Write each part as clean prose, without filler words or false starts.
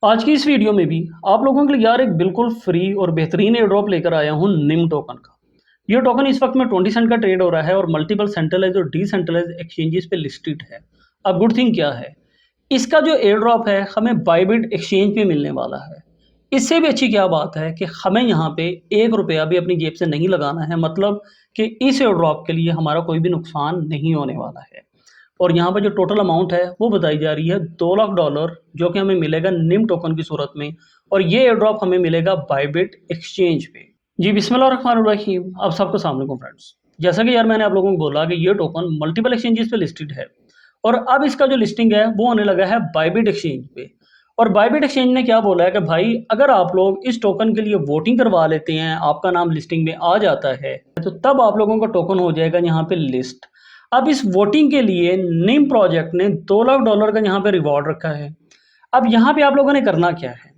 आज की इस वीडियो में भी आप लोगों के लिए यार एक बिल्कुल फ्री और बेहतरीन एयर ड्रॉप लेकर आया हूँ निम टोकन का। ये टोकन इस वक्त में 20 सेंट का ट्रेड हो रहा है और मल्टीपल सेंट्रलाइज और डिसेंट्रलाइज एक्सचेंजेस पे लिस्टेड है। अब गुड थिंग क्या है, इसका जो एयर ड्रॉप है हमें बाइबिट एक्सचेंज पे मिलने वाला है। इससे भी अच्छी क्या बात है कि हमें यहाँ पे 1 रुपया भी अपनी जेब से नहीं लगाना है, मतलब कि इस एयर ड्रॉप के लिए हमारा कोई भी नुकसान नहीं होने वाला है। और यहाँ पर जो टोटल अमाउंट है वो बताई जा रही है $2 लाख, जो कि हमें मिलेगा निम टोकन की सूरत में। और ये एयर ड्रॉप हमें मिलेगा बाइबिट एक्सचेंज पे। जी बिस्मिल्लाहिर्रहमानिर्रहीम। आप सबको अस्सलाम वालेकुम फ्रेंड्स। जैसा कि यार मैंने आप लोगों को बोला कि ये टोकन मल्टीपल एक्सचेंजेस पे लिस्टेड है और अब इसका जो लिस्टिंग है वो होने लगा है बाइबिट एक्सचेंज पे। और बाइबिट एक्सचेंज ने क्या बोला है कि भाई अगर आप लोग इस टोकन के लिए वोटिंग करवा लेते हैं, आपका नाम लिस्टिंग में आ जाता है, तो तब आप लोगों का टोकन हो जाएगा यहाँ पे लिस्ट। अब इस वोटिंग के लिए निम प्रोजेक्ट ने $2 लाख का यहाँ पे रिवॉर्ड रखा है। अब यहाँ पे आप लोगों ने करना क्या है,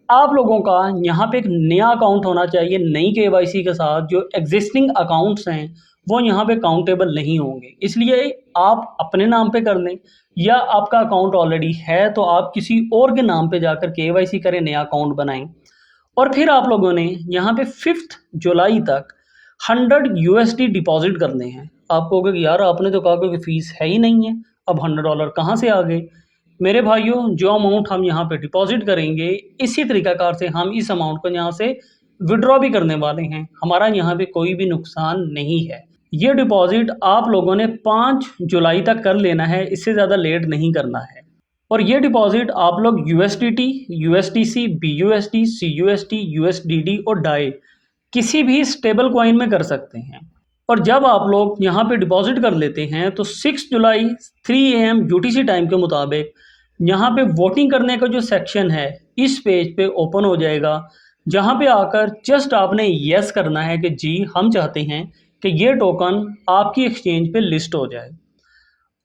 आप लोगों का यहाँ पे एक नया अकाउंट होना चाहिए नई केवाईसी के साथ। जो एग्जिस्टिंग अकाउंट्स हैं वो यहाँ पे काउंटेबल नहीं होंगे, इसलिए आप अपने नाम पे कर लें, या आपका अकाउंट ऑलरेडी है तो आप किसी और के नाम पे जाकर केवाईसी करें, नया अकाउंट बनाएं। और फिर आप लोगों ने यहाँ पे 5 जुलाई तक 100 यूएसडी डिपॉजिट करने हैं। आप कहोगे कि यार आपने तो कहा कि फीस है ही नहीं है, अब $100 कहाँ से आ गए। मेरे भाइयों, जो अमाउंट हम यहाँ पे डिपॉजिट करेंगे इसी तरीकाकार से हम इस अमाउंट को यहाँ से विड्रॉ भी करने वाले हैं। हमारा यहाँ पे कोई भी नुकसान नहीं है। ये डिपॉजिट आप लोगों ने 5 जुलाई तक कर लेना है, इससे ज़्यादा लेट नहीं करना है। और ये डिपॉजिट आप लोग यूएसडीटी, यूएसडीसी, बीयूएसडी, सीयूएसडी, यूएसडीडी और डाई किसी भी स्टेबल कॉइन में कर सकते हैं। और जब आप लोग यहाँ पे डिपॉजिट कर लेते हैं तो 6 जुलाई 3 AM यूटीसी टाइम के मुताबिक यहाँ पे वोटिंग करने का जो सेक्शन है इस पेज पे ओपन हो जाएगा, जहाँ पे आकर जस्ट आपने यस करना है कि जी हम चाहते हैं कि ये टोकन आपकी एक्सचेंज पे लिस्ट हो जाए।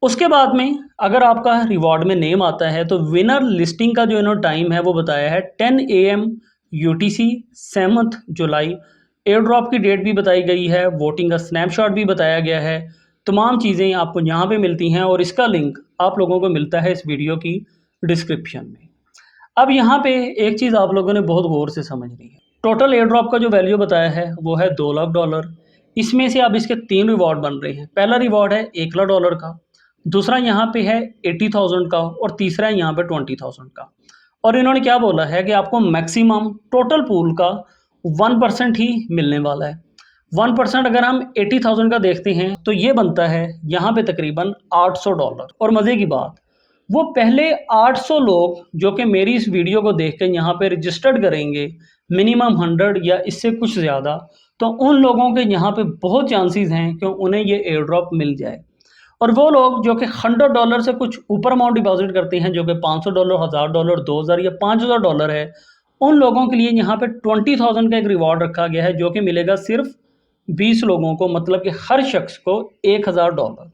उसके बाद में अगर आपका रिवॉर्ड में नेम आता है तो विनर लिस्टिंग का जो इन्होंने टाइम है वो बताया है 10 AM UTC 7 July. Air drop की डेट भी बताई गई है, वोटिंग का स्नैपशॉट भी बताया गया है। तमाम चीज़ें आपको यहाँ पे मिलती हैं और इसका लिंक आप लोगों को मिलता है इस वीडियो की डिस्क्रिप्शन में। अब यहाँ पे एक चीज़ आप लोगों ने बहुत गौर से समझनी है। टोटल एयर ड्रॉप का जो वैल्यू बताया है वो है $2 लाख। इसमें से अब इसके 3 रिवॉर्ड बन रहे हैं। पहला रिवॉर्ड है $1 लाख का, दूसरा यहाँ पे है 80,000 का और तीसरा है यहाँ पे 20,000 का। और इन्होंने क्या बोला है कि आपको मैक्सिमम टोटल पूल का 1% ही मिलने वाला है। 1% अगर हम 80,000 का देखते हैं तो ये बनता है यहाँ पे तकरीबन $800। और मज़े की बात, वो पहले 800 लोग जो कि मेरी इस वीडियो को देख कर यहाँ पे रजिस्टर्ड करेंगे, मिनिमम 100 या इससे कुछ ज़्यादा, तो उन लोगों के यहाँ पे बहुत चांसेस हैं कि उन्हें ये एयर ड्रॉप मिल जाए। और वो लोग जो कि $100 से कुछ ऊपर अमाउंट डिपॉजिट करते हैं, जो कि $500, $1000, 2000 या $5000 है, उन लोगों के लिए यहाँ पे 20,000 का एक रिवॉर्ड रखा गया है, जो कि मिलेगा सिर्फ 20 लोगों को, मतलब कि हर शख्स को $1000।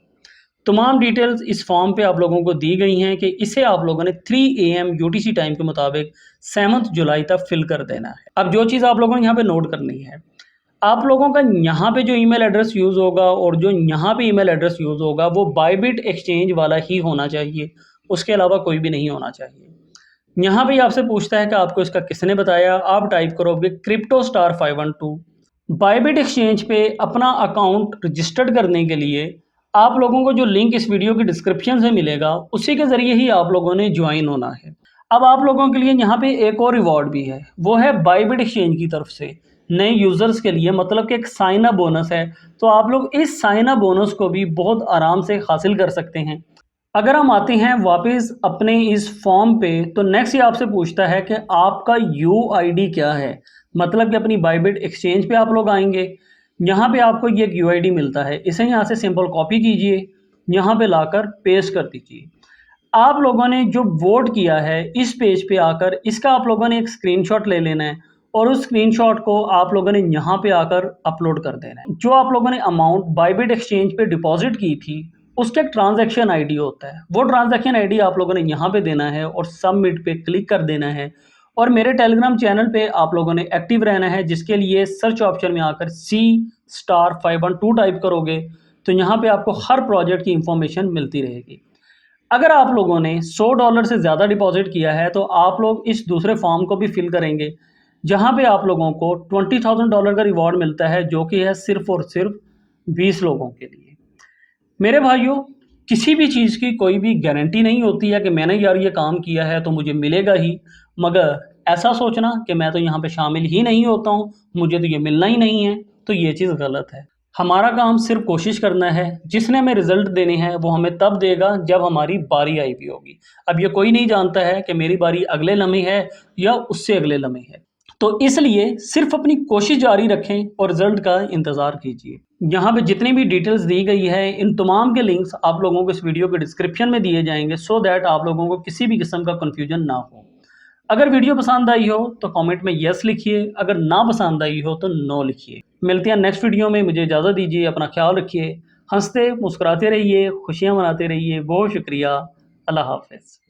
तमाम डिटेल्स इस फॉर्म पे आप लोगों को दी गई हैं कि इसे आप लोगों ने 3 AM यूटीसी टाइम के मुताबिक 7 जुलाई तक फिल कर देना है। अब जो चीज़ आप लोगों ने यहाँ पे नोट करनी है, आप लोगों का यहाँ पे जो ईमेल एड्रेस यूज़ होगा और जो यहाँ पे ईमेल एड्रेस यूज़ होगा वो बाइबिट एक्सचेंज वाला ही होना चाहिए, उसके अलावा कोई भी नहीं होना चाहिए। यहाँ पे आपसे पूछता है कि आपको इसका किसने बताया, आप टाइप करोगे क्रिप्टो स्टार 512। बाइबिट एक्सचेंज पे अपना अकाउंट रजिस्टर्ड करने के लिए आप लोगों को जो लिंक इस वीडियो की डिस्क्रिप्शन से मिलेगा उसी के ज़रिए ही आप लोगों ने ज्वाइन होना है। अब आप लोगों के लिए यहाँ पे एक और रिवॉर्ड भी है, वो है बाइबिट एक्सचेंज की तरफ से नए यूज़र्स के लिए, मतलब कि एक साइन अप बोनस है। तो आप लोग इस साइन अप बोनस को भी बहुत आराम से हासिल कर सकते हैं। अगर हम आते हैं वापस अपने इस फॉर्म पे तो नेक्स्ट ये आपसे पूछता है कि आपका यूआईडी क्या है, मतलब कि अपनी बाइबिट एक्सचेंज पे आप लोग आएंगे, यहाँ पे आपको ये एक यूआईडी मिलता है, इसे यहाँ से सिंपल कॉपी कीजिए, यहाँ पे लाकर पेस्ट कर दीजिए। आप लोगों ने जो वोट किया है इस पेज पे आकर इसका आप लोगों ने एक स्क्रीनशॉट ले लेना है और उस स्क्रीनशॉट को आप लोगों ने यहाँ पे आकर अपलोड कर देना है। जो आप लोगों ने अमाउंट बाइबिट एक्सचेंज पे डिपॉजिट की थी उसका एक ट्रांजैक्शन आईडी होता है, वो ट्रांजैक्शन आईडी आप लोगों ने यहाँ पे देना है और सबमिट पे क्लिक कर देना है। और मेरे टेलीग्राम चैनल पे आप लोगों ने एक्टिव रहना है, जिसके लिए सर्च ऑप्शन में आकर C*512 टाइप करोगे तो यहाँ पे आपको हर प्रोजेक्ट की इंफॉर्मेशन मिलती रहेगी। अगर आप लोगों ने $100 से ज़्यादा डिपॉजिट किया है तो आप लोग इस दूसरे फॉर्म को भी फिल करेंगे, जहां पे आप लोगों को $20,000 का रिवॉर्ड मिलता है, जो कि है सिर्फ और सिर्फ 20 लोगों के लिए। मेरे भाइयों, किसी भी चीज़ की कोई भी गारंटी नहीं होती है कि मैंने यार ये काम किया है तो मुझे मिलेगा ही, मगर ऐसा सोचना कि मैं तो यहाँ पे शामिल ही नहीं होता हूँ, मुझे तो ये मिलना ही नहीं है, तो ये चीज़ गलत है। हमारा काम सिर्फ कोशिश करना है, जिसने हमें रिजल्ट देने हैं वो हमें तब देगा जब हमारी बारी आई हुई होगी। अब ये कोई नहीं जानता है कि मेरी बारी अगले लम्हे है या उससे अगले लम्हे है, तो इसलिए सिर्फ अपनी कोशिश जारी रखें और रिजल्ट का इंतज़ार कीजिए। यहाँ पे जितनी भी डिटेल्स दी गई है, इन तमाम के लिंक्स आप लोगों को इस वीडियो के डिस्क्रिप्शन में दिए जाएंगे, सो दैट आप लोगों को किसी भी किस्म का कन्फ्यूजन ना हो। अगर वीडियो पसंद आई हो तो कमेंट में यस लिखिए, अगर ना पसंद आई हो तो नो लिखिए। मिलते हैं नेक्स्ट वीडियो में, मुझे इजाज़त दीजिए, अपना ख्याल रखिए, हंसते मुस्कुराते रहिए, खुशियाँ मनाते रहिए। बहुत शुक्रिया, अल्लाह हाफ़िज़।